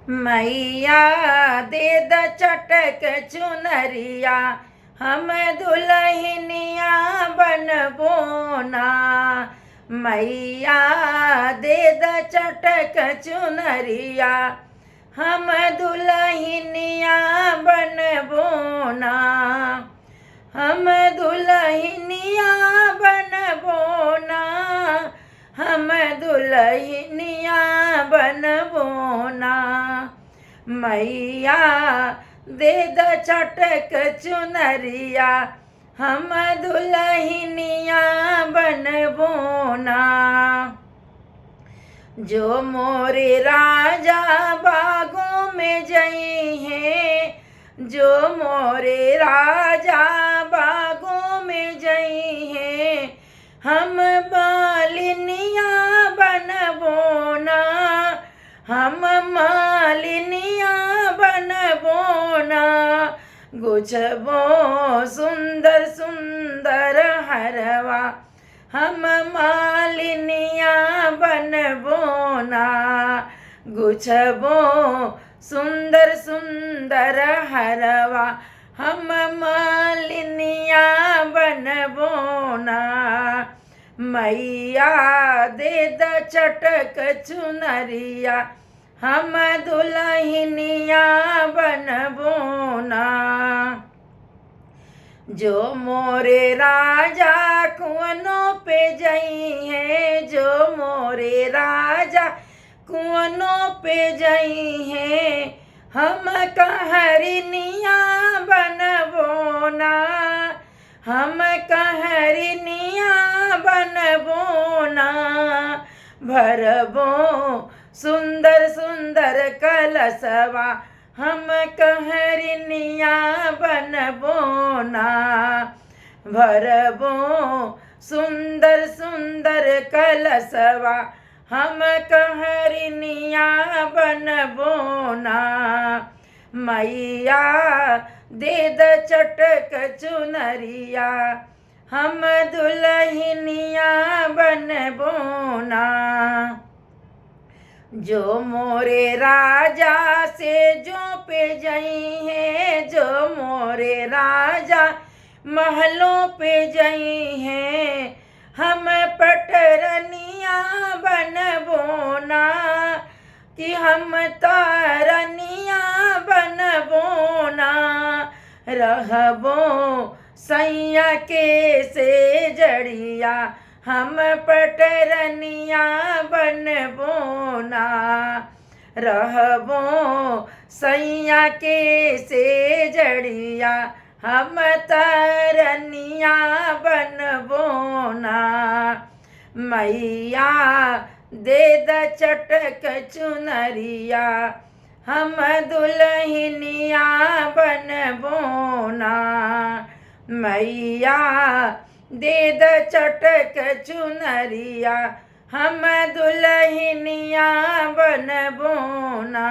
मैया दे द चटक चुनरिया, हम दुल्हनिया बनबो ना। मैया दे द चटक चुनरिया, हम दुल्हनिया बनबो ना। हम दुल्हनिया बनबो ना, हम दुल्हनिया बनबो ना। मैया दे द चटक चुनरिया, हम दुल्हनिया बनबो ना। जो मोरे राजा बागों में जई हैं, जो मोरे राजा बागों में जई हैं, हम मालिनिया बनबो ना। हम मालिनिया बनबो ना। गुछबो सुंदर सुंदर हरवा, हम मालिनिया बनबो ना। गुछबो सुंदर सुंदर हरवा, हम मालिनिया बनबो ना। मैया दे द चटक चुनरिया, हम दुल्हनिया बनबो ना। जो मोरे राजा कुआनों पे जई हैं, जो मोरे राजा कुआनों पे जई हैं, हम कहरिनिया बनबो ना। हम कहरिनिया बनबो ना। भरबो सुंदर सुंदर कलशवा, हम कहरिनिया बनबो ना। भरबो सुंदर सुंदर कलशवा, हम कहरिनिया बनबो ना। मैया दे द चटक चुनरिया, हम दुल्हनिया बनबो ना। जो मोरे राजा से जो पे जई हैं, जो मोरे राजा महलों पे जई हैं, हम पटरनिया बनबो ना। कि हम तारनिया बनबो ना। रहबो सैया के से जड़िया, हम पटरनिया बनबो ना। रहबो सैया के से जड़िया, हम तरनिया बनबो ना। मैया दे द चटक चुनरिया, हम दुल्हनिया बनबो ना। मैया दे द चटक चुनरिया, हम दुल्हनिया बनबो ना।